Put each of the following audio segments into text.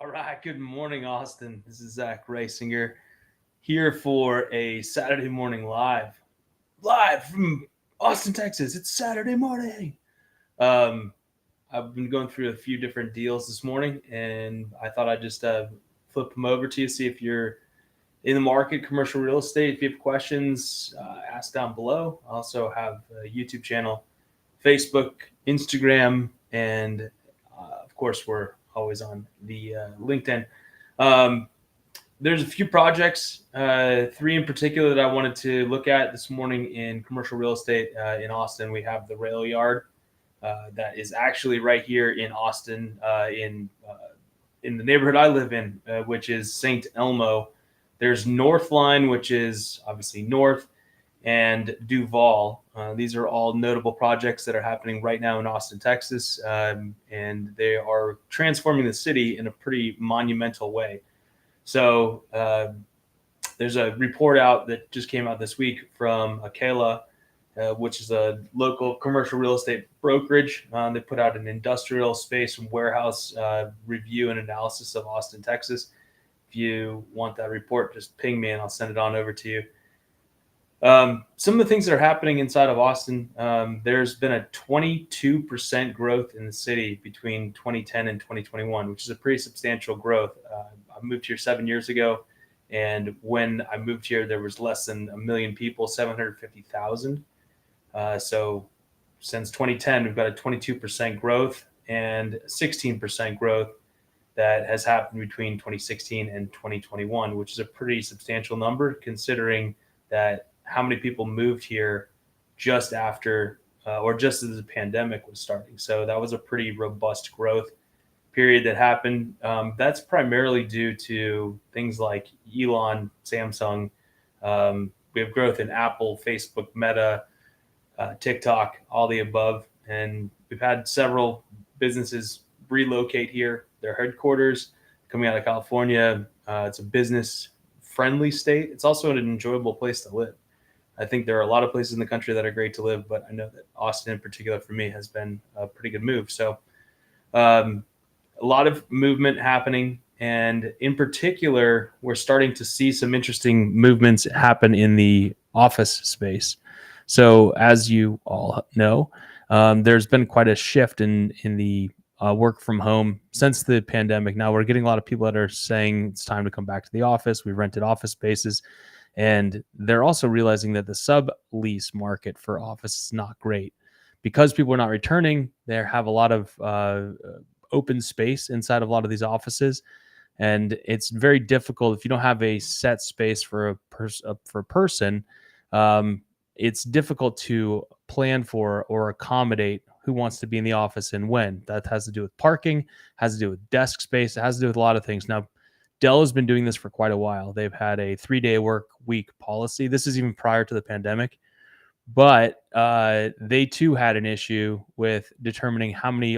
All right. Good morning, Austin. This is Zach Racing here for a Saturday morning live from Austin, Texas. It's Saturday morning. Um, I've been going through a few different deals this morning, and I thought I'd just flip them over to you, see if you're in the market, commercial real estate. If you have questions, ask down below. I also have a YouTube channel, Facebook, Instagram, and of course, we're always on the LinkedIn. Um, there's a few projects, three in particular that I wanted to look at this morning in commercial real estate in Austin. We have the Rail Yard that is actually right here in Austin, in the neighborhood I live in, which is St. Elmo. There's North Line, which is obviously north, and Duval. These are all notable projects that are happening right now in Austin, Texas, and they are transforming the city in a pretty monumental way. So there's a report out that just came out this week from Akela, which is a local commercial real estate brokerage. They put out an industrial space and warehouse review and analysis of Austin, Texas. If you want that report, just ping me and I'll send it on over to you. Some of the things that are happening inside of Austin, there's been a 22% growth in the city between 2010 and 2021, which is a pretty substantial growth. I moved here 7 years ago, and when I moved here, there was less than a million people, 750,000. So since 2010, we've got a 22% growth and 16% growth that has happened between 2016 and 2021, which is a pretty substantial number considering that how many people moved here just after or just as the pandemic was starting. So that was a pretty robust growth period that happened. That's primarily due to things like Elon, Samsung. We have growth in Apple, Facebook, Meta, TikTok, all the above. And we've had several businesses relocate here, their headquarters coming out of California. It's a business friendly state. It's also an enjoyable place to live. I think there are a lot of places in the country that are great to live, but I know that Austin in particular for me has been a pretty good move. So a lot of movement happening. And in particular, we're starting to see some interesting movements happen in the office space. So as you all know, there's been quite a shift in the work from home since the pandemic. Now we're getting a lot of people that are saying it's time to come back to the office. We've rented office spaces. And they're also realizing that the sublease market for office is not great because people are not returning. They have a lot of open space inside of a lot of these offices, and it's very difficult if you don't have a set space for a person. It's difficult to plan for or accommodate who wants to be in the office and when. That has to do with parking, has to do with desk space, it has to do with a lot of things. Now, Dell has been doing this for quite a while. They've had a 3-day work week policy. This is even prior to the pandemic, but they too had an issue with determining how many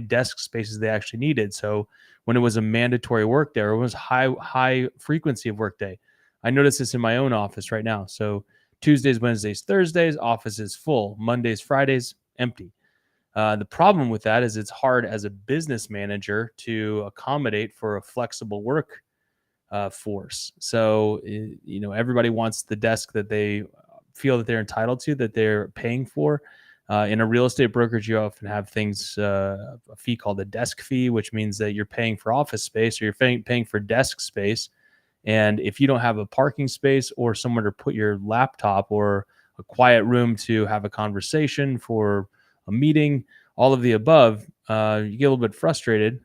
desk spaces they actually needed. So when it was a mandatory work day, or it was high frequency of work day, I noticed this in my own office right now. So Tuesdays, Wednesdays, Thursdays, office is full. Mondays, Fridays, empty. The problem with that is it's hard as a business manager to accommodate for a flexible work force. So, everybody wants the desk that they feel that they're entitled to, that they're paying for. In a real estate brokerage, you often have things, a fee called a desk fee, which means that you're paying for office space or you're paying for desk space. And if you don't have a parking space or somewhere to put your laptop or a quiet room to have a conversation for a meeting, all of the above, you get a little bit frustrated.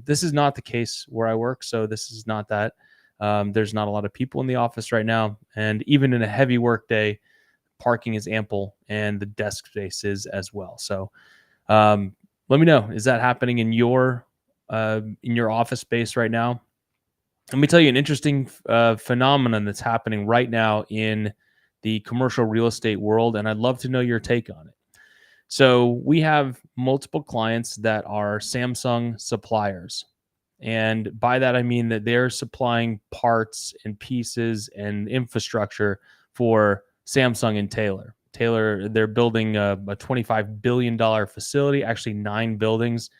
This is not the case where I work, so this is not that. There's not a lot of people in the office right now, and even in a heavy work day, parking is ample and the desk space is as well. So let me know, is that happening in your office space right now? Let me tell you an interesting phenomenon that's happening right now in the commercial real estate world, and I'd love to know your take on it. So we have multiple clients that are Samsung suppliers. And by that, I mean that they're supplying parts and pieces and infrastructure for Samsung and Taylor. They're building a $25 billion facility, actually 9 buildings.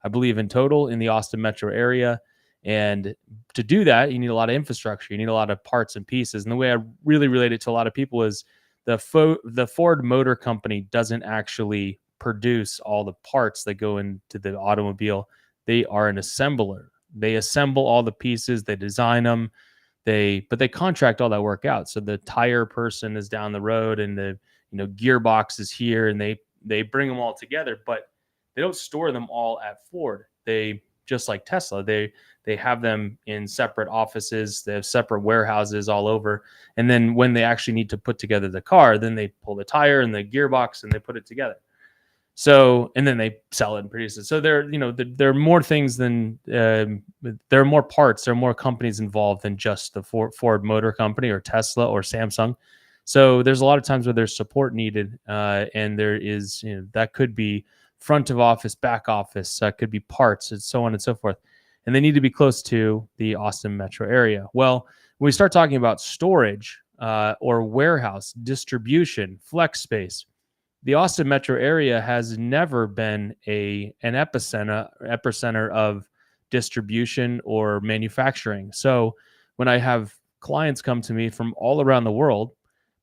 I believe, in total in the Austin metro area. And to do that, you need a lot of infrastructure. You need a lot of parts and pieces. And the way I really relate it to a lot of people is the Ford Motor Company doesn't actually produce all the parts that go into the automobile. They are an assembler. They assemble all the pieces, they design them, but they contract all that work out. So the tire person is down the road, and the gearbox is here, and they bring them all together, but they don't store them all at Ford. They, just like Tesla, they have them in separate offices. They have separate warehouses all over. And then when they actually need to put together the car, then they pull the tire and the gearbox and they put it together. So, and then they sell it and produce it. So there are more things than there are more parts. There are more companies involved than just the Ford Motor Company or Tesla or Samsung. So there's a lot of times where there's support needed, and there is, that could be front of office, back office, could be parts, and so on and so forth. And they need to be close to the Austin metro area. Well, when we start talking about storage or warehouse, distribution, flex space, the Austin metro area has never been an epicenter of distribution or manufacturing. So when I have clients come to me from all around the world,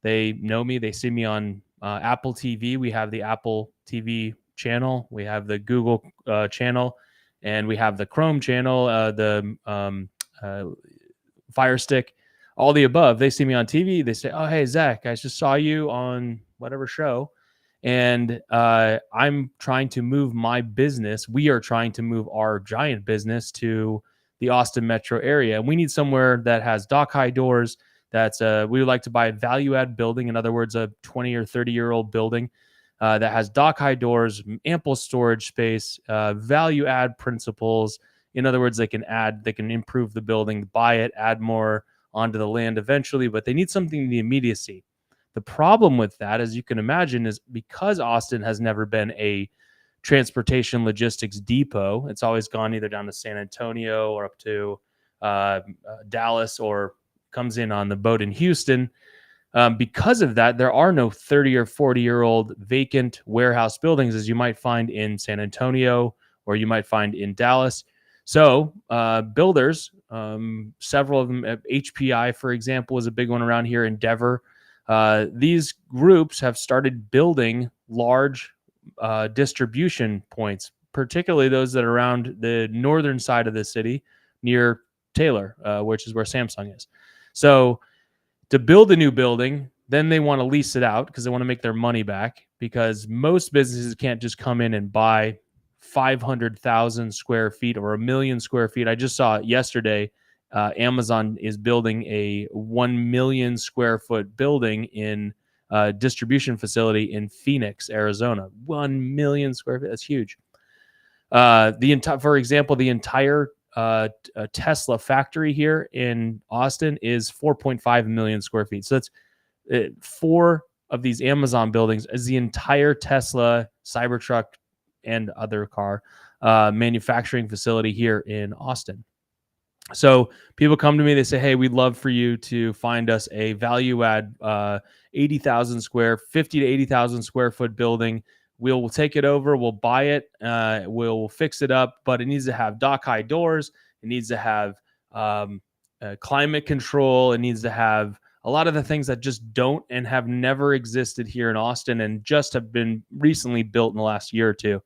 they know me, they see me on Apple TV. We have the Apple TV channel, we have the Google channel, and we have the Chrome channel, the Fire Stick, all the above. They see me on TV. They say, "Oh, hey, Zach, I just saw you on whatever show. And I'm trying to move my business. We are trying to move our giant business to the Austin metro area. And we need somewhere that has dock high doors. We would like to buy a value add building. In other words, a 20 or 30-year-old building that has dock high doors, ample storage space, value add principles. In other words, they can improve the building, buy it, add more onto the land eventually, but they need something in the immediacy. The problem with that, as you can imagine, is because Austin has never been a transportation logistics depot. It's always gone either down to San Antonio or up to Dallas, or comes in on the boat in Houston. Because of that, there are no 30 or 40-year-old vacant warehouse buildings as you might find in San Antonio or you might find in Dallas. So builders, several of them, HPI, for example, is a big one around here, Endeavor. These groups have started building large distribution points, particularly those that are around the northern side of the city near Taylor, which is where Samsung is. So to build a new building, then they want to lease it out because they want to make their money back, because most businesses can't just come in and buy 500,000 square feet or 1 million square feet. I just saw it yesterday. Amazon is building a 1 million square foot building in a distribution facility in Phoenix, Arizona. 1 million square feet. That's huge. For example, the entire Tesla factory here in Austin is 4.5 million square feet. So that's 4 of these Amazon buildings as the entire Tesla, Cybertruck, and other car manufacturing facility here in Austin. So people come to me, they say, "Hey, we'd love for you to find us a value add 50 to 80,000 square foot building. We'll take it over. We'll buy it. We'll fix it up, but it needs to have dock high doors. It needs to have climate control. It needs to have a lot of the things that just don't and have never existed here in Austin and just have been recently built in the last year or two."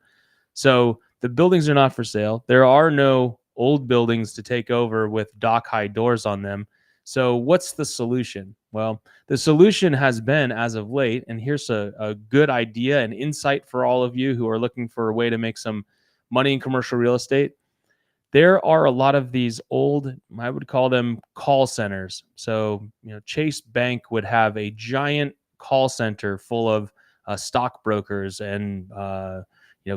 So the buildings are not for sale. There are no old buildings to take over with dock high doors on them. So what's the solution? Well, the solution has been, as of late, and here's a good idea and insight for all of you who are looking for a way to make some money in commercial real estate. There are a lot of these old, I would call them call centers. So, Chase Bank would have a giant call center full of stockbrokers and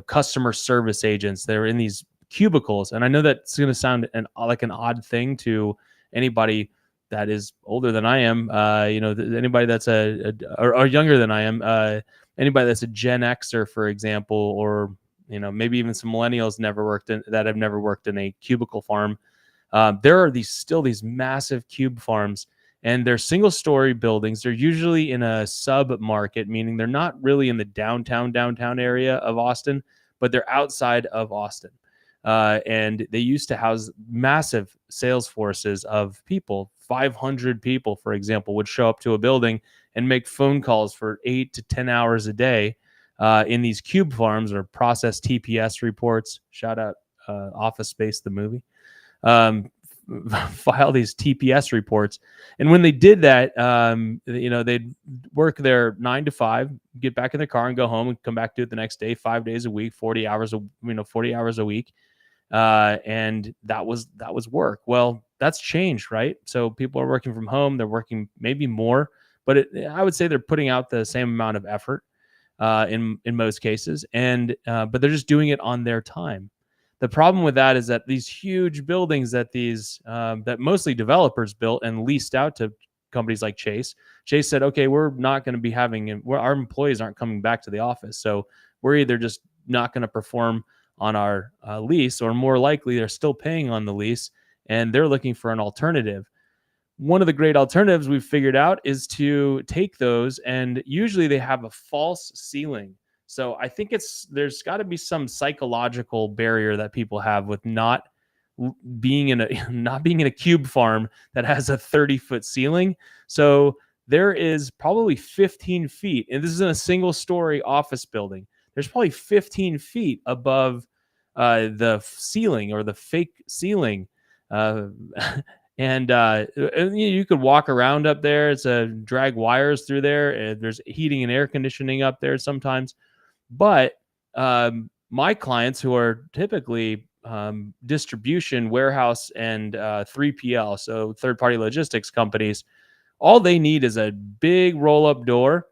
customer service agents. They're in these cubicles, and I know that's going to sound like an odd thing to anybody that is older than I am. Anybody that's or younger than I am. Anybody that's a Gen Xer, for example, or maybe even some millennials that have never worked in a cubicle farm. There are these massive cube farms, and they're single-story buildings. They're usually in a sub-market, meaning they're not really in the downtown area of Austin, but they're outside of Austin. And they used to house massive sales forces of people. 500 people, for example, would show up to a building and make phone calls for 8 to 10 hours a day in these cube farms, or process TPS reports. Shout out Office Space, the movie. File these TPS reports. And when they did that, they'd work their 9 to 5, get back in their car and go home and come back to it the next day, 5 days a week, 40 hours a week. And that was work. Well, that's changed, right? So people are working from home. They're working maybe more, but I would say they're putting out the same amount of effort in most cases, and but they're just doing it on their time. The problem with that is that these huge buildings that that mostly developers built and leased out to companies like Chase said, okay, we're not going to be our employees aren't coming back to the office, so we're either just not going to perform on our lease, or more likely they're still paying on the lease and they're looking for an alternative. One of the great alternatives we've figured out is to take those, and usually they have a false ceiling. So I think there's got to be some psychological barrier that people have with not being in a cube farm that has a 30-foot ceiling. So there is probably 15 feet, and this is in a single story office building. There's probably 15 feet above the ceiling, or the fake ceiling. And you could walk around up there. It's drag wires through there. There's heating and air conditioning up there sometimes. But my clients, who are typically distribution, warehouse, and 3PL, so third-party logistics companies, all they need is a big roll-up door,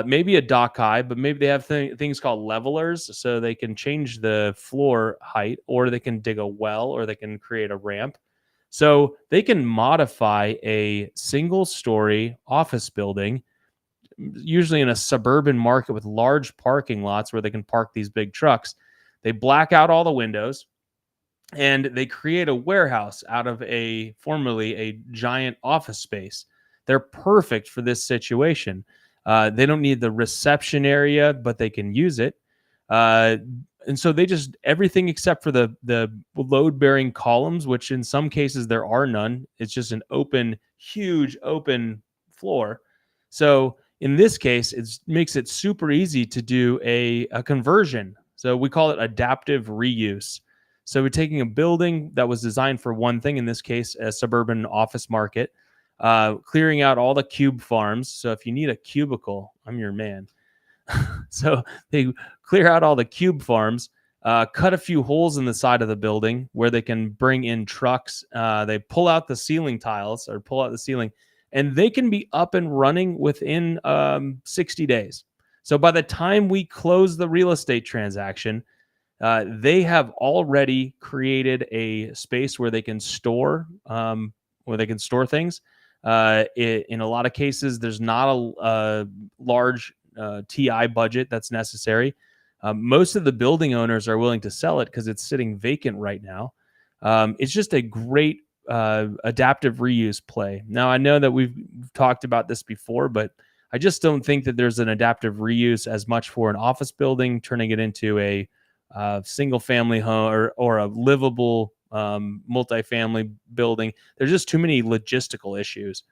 maybe a dock high, but maybe they have things called levelers, so they can change the floor height, or they can dig a well, or they can create a ramp. So they can modify a single-story office building, usually in a suburban market with large parking lots where they can park these big trucks. They black out all the windows, and they create a warehouse out of formerly a giant office space. They're perfect for this situation. They don't need the reception area, but they can use it. And so they just, everything except for the load-bearing columns, which in some cases there are none. It's just an huge open floor. So in this case, it makes it super easy to do a conversion. So we call it adaptive reuse. So we're taking a building that was designed for one thing, in this case, a suburban office market, clearing out all the cube farms. So if you need a cubicle, I'm your man. So they clear out all the cube farms, cut a few holes in the side of the building where they can bring in trucks. They pull out the ceiling tiles, or pull out the ceiling, and they can be up and running within 60 days. So by the time we close the real estate transaction, they have already created a space where they can store things. In a lot of cases, there's not a large TI budget that's necessary. Most of the building owners are willing to sell it because it's sitting vacant right now. It's just a great adaptive reuse play. Now, I know that we've talked about this before, but I just don't think that there's an adaptive reuse as much for an office building, turning it into a single family home or a livable multifamily building. There's just too many logistical issues.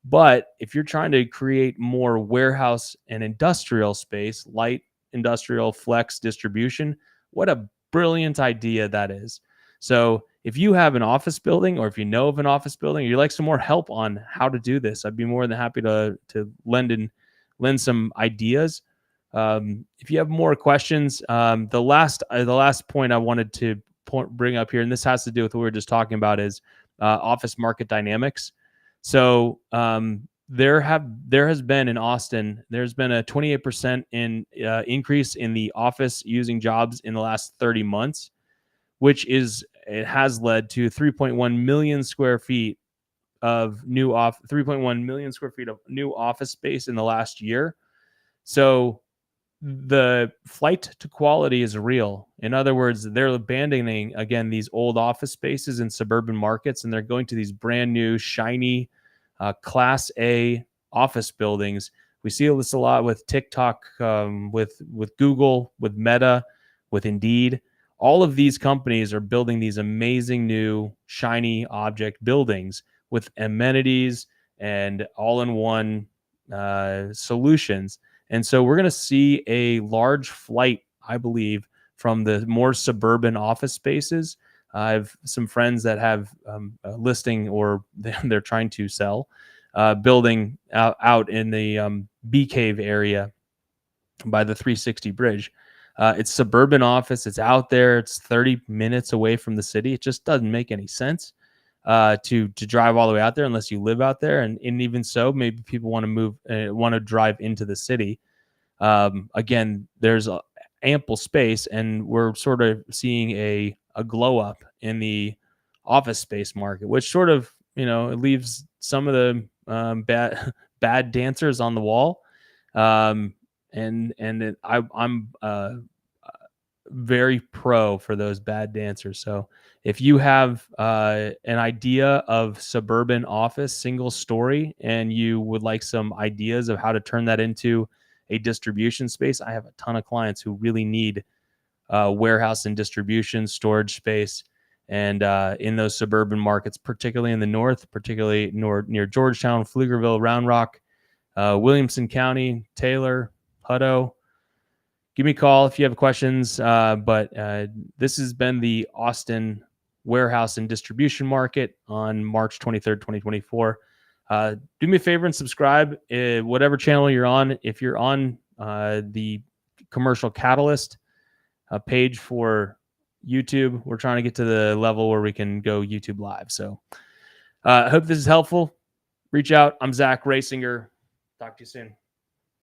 But if you're trying to create more warehouse and industrial space, light industrial flex distribution, what a brilliant idea that is. So if you have an office building, or if you know of an office building, or you'd like some more help on how to do this, I'd be more than happy to lend some ideas. If you have more questions, the last point I wanted to bring up here, and this has to do with what we were just talking about, is office market dynamics. So there has been in Austin, there's been a 28% increase in the office using jobs in the last 30 months, which has led to 3.1 million square feet of new 3.1 million square feet of new office space in the last year. So the flight to quality is real. In other words, they're abandoning, again, these old office spaces in suburban markets, and they're going to these brand new, shiny, Class A office buildings. We see this a lot with TikTok, with Google, with Meta, with Indeed. all of these companies are building these amazing new shiny object buildings with amenities and all-in-one solutions. And so we're going to see a large flight, I believe, from the more suburban office spaces. I have some friends that have a listing, or they're trying to sell building out in the Bee Cave area by the 360 bridge. It's suburban office. It's out there. It's 30 minutes away from the city. It just doesn't make any sense to drive all the way out there unless you live out there. And even so, maybe people want to move, want to drive into the city. Again, there's ample space, and we're sort of seeing a glow up in the office space market, which sort of, it leaves some of the bad dancers on the wall. I'm very pro for those bad dancers. So if you have an idea of suburban office, single story, and you would like some ideas of how to turn that into a distribution space, I have a ton of clients who really need warehouse and distribution storage space. And in those suburban markets, particularly in the north, particularly near Georgetown, Pflugerville, Round Rock, Williamson County, Taylor, Hutto, give me a call if you have questions. But this has been the Austin warehouse and distribution market on March 23rd, 2024. Do me a favor and subscribe, whatever channel you're on. If you're on the Commercial Catalyst page for YouTube, we're trying to get to the level where we can go YouTube live. So I hope this is helpful. Reach out. I'm Zach Raysinger. Talk to you soon.